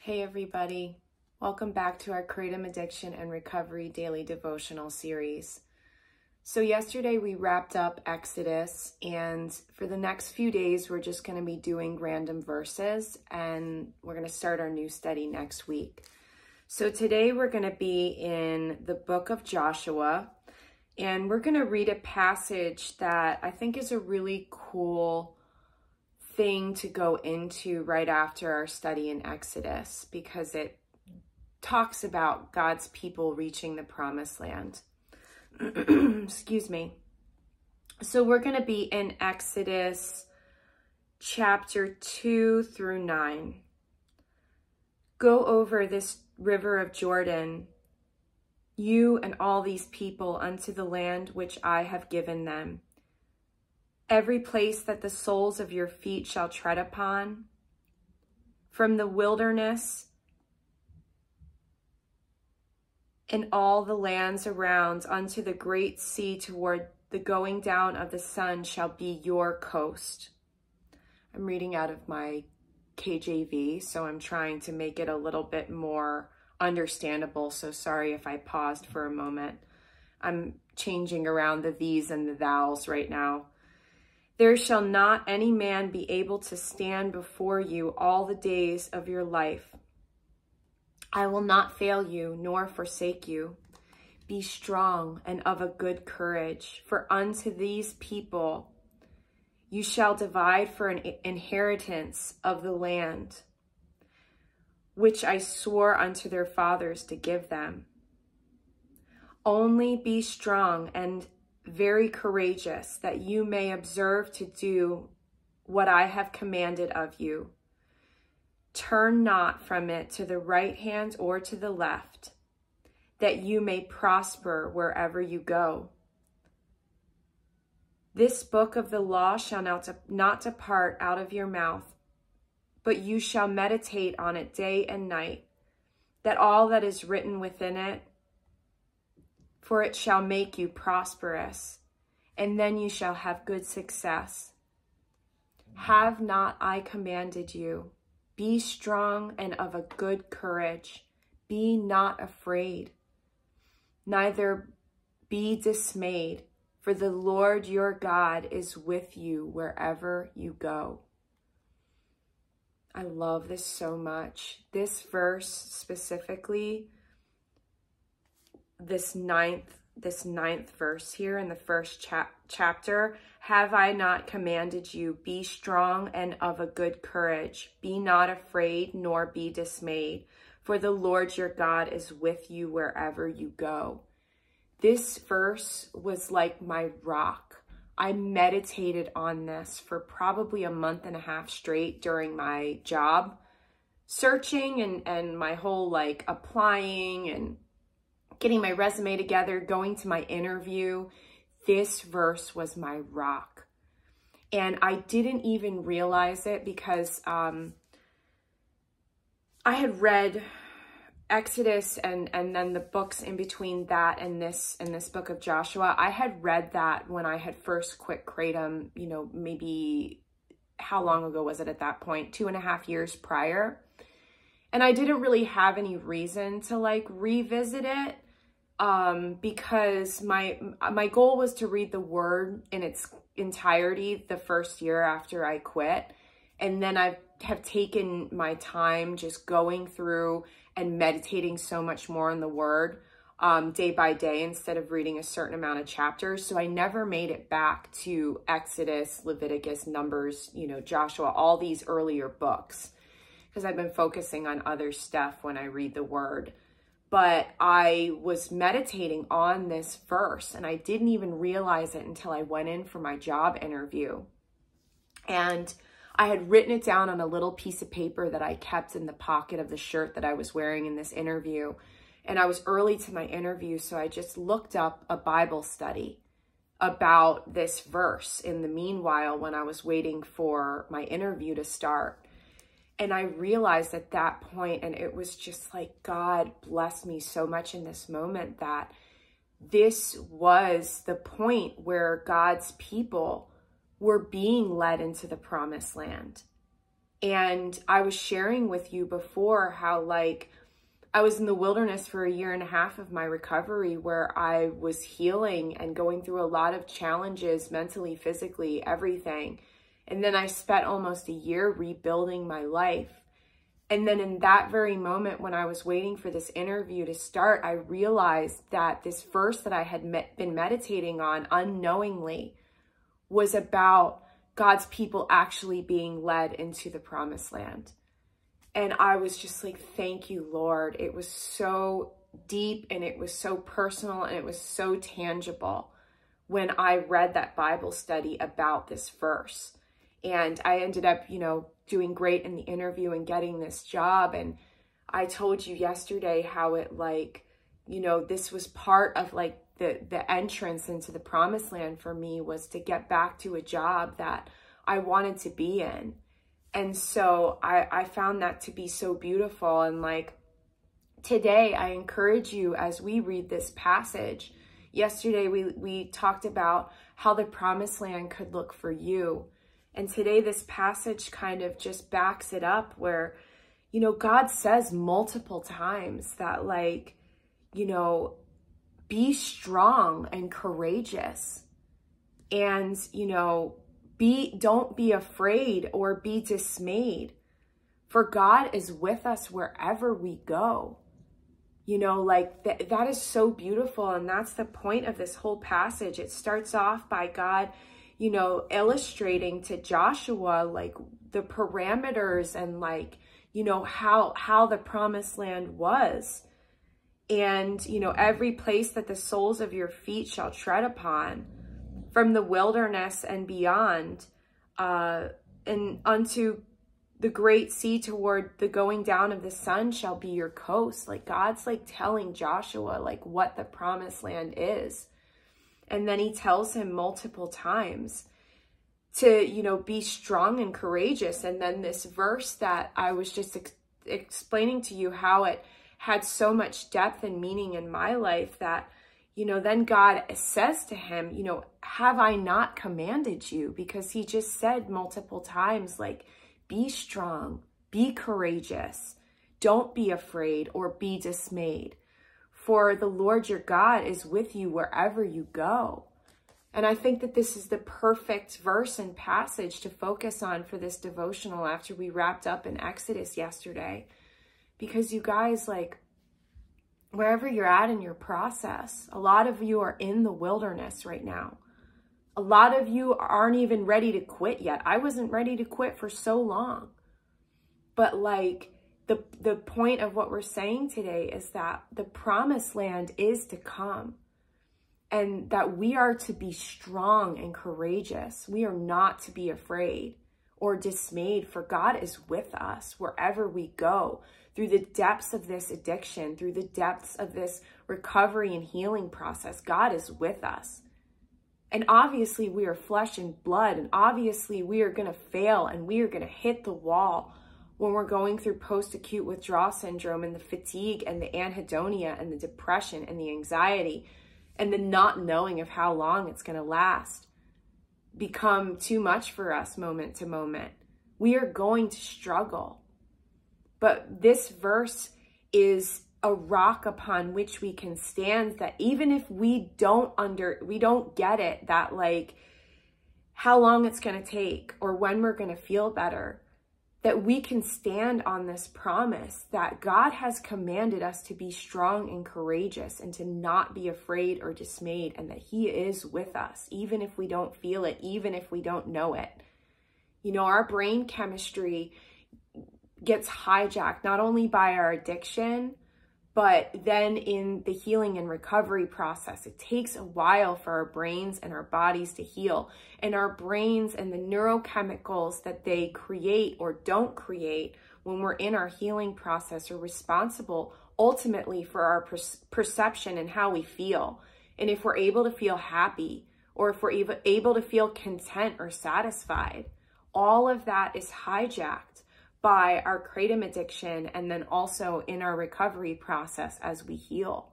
Hey everybody, welcome back to our Kratom Addiction and Recovery Daily Devotional series. So yesterday we wrapped up Exodus, and for the next few days we're just going to be doing random verses, and we're going to start our new study next week. So today we're going to be in the book of Joshua, and we're going to read a passage that I think is a really cool thing to go into right after our study in Exodus, because it talks about God's people reaching the promised land. Excuse me. So we're going to be in Exodus chapter 2 through 9. Go over this river of Jordan, you and all these people, unto the land which I have given them. Every place that the soles of your feet shall tread upon, from the wilderness and all the lands around unto the great sea toward the going down of the sun, shall be your coast. I'm reading out of my KJV, so I'm trying to make it a little bit more understandable. So sorry if I paused for a moment. I'm changing around the these and the thous right now. There shall not any man be able to stand before you all the days of your life. I will not fail you, nor forsake you. Be strong and of a good courage, for unto these people you shall divide for an inheritance of the land, which I swore unto their fathers to give them. Only be strong and very courageous, that you may observe to do what I have commanded of you. Turn not from it to the right hand or to the left, that you may prosper wherever you go. This book of the law shall not depart out of your mouth, but you shall meditate on it day and night, that all that is written within it, for it shall make you prosperous, and then you shall have good success. Have not I commanded you? Be strong and of a good courage. Be not afraid, neither be dismayed, for the Lord your God is with you wherever you go. I love this so much. This verse specifically, this ninth verse here in the first chapter, have I not commanded you, be strong and of a good courage, be not afraid, nor be dismayed, for the Lord your God is with you wherever you go. This verse was like my rock. I meditated on this for probably a month and a half straight during my job searching and my whole like applying and getting my resume together, going to my interview. This verse was my rock. And I didn't even realize it because I had read Exodus and then the books in between that and this book of Joshua. I had read that when I had first quit Kratom, maybe how long ago was it at that point? 2.5 years prior. And I didn't really have any reason to like revisit it. Because my goal was to read the word in its entirety the first year after I quit. And then I have taken my time just going through and meditating so much more on the word, day by day, instead of reading a certain amount of chapters. So I never made it back to Exodus, Leviticus, Numbers, Joshua, all these earlier books, because I've been focusing on other stuff when I read the word. But I was meditating on this verse, and I didn't even realize it until I went in for my job interview. And I had written it down on a little piece of paper that I kept in the pocket of the shirt that I was wearing in this interview. And I was early to my interview, so I just looked up a Bible study about this verse in the meanwhile when I was waiting for my interview to start. And I realized at that point, and it was just like God blessed me so much in this moment, that this was the point where God's people were being led into the promised land. And I was sharing with you before how like I was in the wilderness for 1.5 years of my recovery, where I was healing and going through a lot of challenges mentally, physically, everything. And then I spent almost 1 year rebuilding my life. And then in that very moment, when I was waiting for this interview to start, I realized that this verse that I had been meditating on unknowingly was about God's people actually being led into the promised land. And I was just like, thank you, Lord. It was so deep and it was so personal and it was so tangible when I read that Bible study about this verse. And I ended up, doing great in the interview and getting this job. And I told you yesterday how it this was part of like the entrance into the promised land for me, was to get back to a job that I wanted to be in. And so I found that to be so beautiful. And like today, I encourage you as we read this passage. Yesterday, we talked about how the promised land could look for you. And today, this passage kind of just backs it up, where, God says multiple times that be strong and courageous, and, don't be afraid or be dismayed, for God is with us wherever we go. That is so beautiful. And that's the point of this whole passage. It starts off by God, illustrating to Joshua, the parameters and how the promised land was. And, every place that the soles of your feet shall tread upon, from the wilderness and beyond, and unto the great sea, toward the going down of the sun shall be your coast. God's telling Joshua what the promised land is. And then he tells him multiple times to, be strong and courageous. And then this verse that I was just explaining to you, how it had so much depth and meaning in my life, that, then God says to him, have I not commanded you? Because he just said multiple times, be strong, be courageous, don't be afraid or be dismayed. For the Lord your God is with you wherever you go. And I think that this is the perfect verse and passage to focus on for this devotional after we wrapped up in Exodus yesterday. Because you guys, wherever you're at in your process, a lot of you are in the wilderness right now. A lot of you aren't even ready to quit yet. I wasn't ready to quit for so long. But the point of what we're saying today is that the promised land is to come, and that we are to be strong and courageous. We are not to be afraid or dismayed, for God is with us wherever we go, through the depths of this addiction, through the depths of this recovery and healing process. God is with us. And obviously we are flesh and blood, and obviously we are going to fail and we are going to hit the wall when we're going through post-acute withdrawal syndrome, and the fatigue and the anhedonia and the depression and the anxiety and the not knowing of how long it's going to last become too much for us moment to moment. We are going to struggle. But this verse is a rock upon which we can stand, that even if we don't get it, that how long it's going to take or when we're going to feel better, that we can stand on this promise that God has commanded us to be strong and courageous and to not be afraid or dismayed, and that he is with us, even if we don't feel it, even if we don't know it. Our brain chemistry gets hijacked not only by our addiction, but then in the healing and recovery process. It takes a while for our brains and our bodies to heal. And our brains and the neurochemicals that they create or don't create when we're in our healing process are responsible ultimately for our perception and how we feel. And if we're able to feel happy, or if we're able to feel content or satisfied, all of that is hijacked by our kratom addiction, and then also in our recovery process as we heal.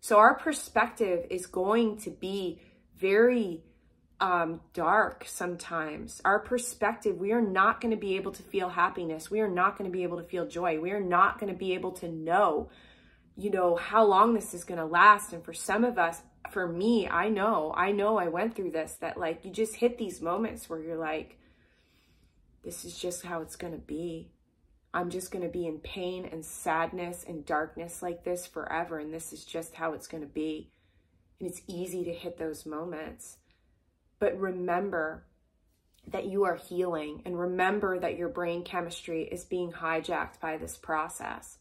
So our perspective is going to be very dark sometimes. Our perspective, we are not going to be able to feel happiness. We are not going to be able to feel joy. We are not going to be able to know, how long this is going to last. And for some of us, for me, I know I went through this, that like, you just hit these moments where you're like, this is just how it's going to be. I'm just going to be in pain and sadness and darkness like this forever. And this is just how it's going to be. And it's easy to hit those moments. But remember that you are healing, and remember that your brain chemistry is being hijacked by this process.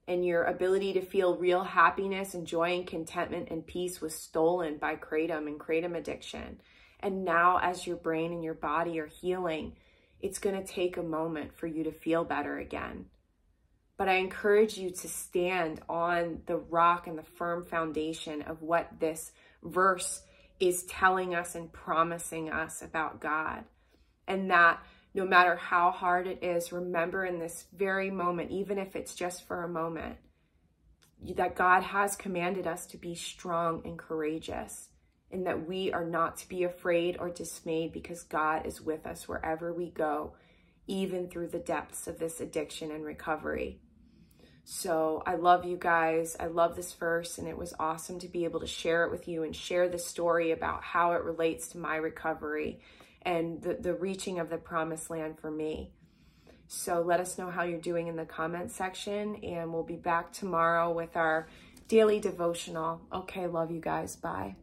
And your ability to feel real happiness and joy and contentment and peace was stolen by kratom and kratom addiction. And now as your brain and your body are healing, it's going to take a moment for you to feel better again. But I encourage you to stand on the rock and the firm foundation of what this verse is telling us and promising us about God. And that no matter how hard it is, remember in this very moment, even if it's just for a moment, that God has commanded us to be strong and courageous, and that we are not to be afraid or dismayed, because God is with us wherever we go, even through the depths of this addiction and recovery. So I love you guys. I love this verse, and it was awesome to be able to share it with you and share the story about how it relates to my recovery and the reaching of the promised land for me. So let us know how you're doing in the comment section, and we'll be back tomorrow with our daily devotional. Okay, love you guys. Bye.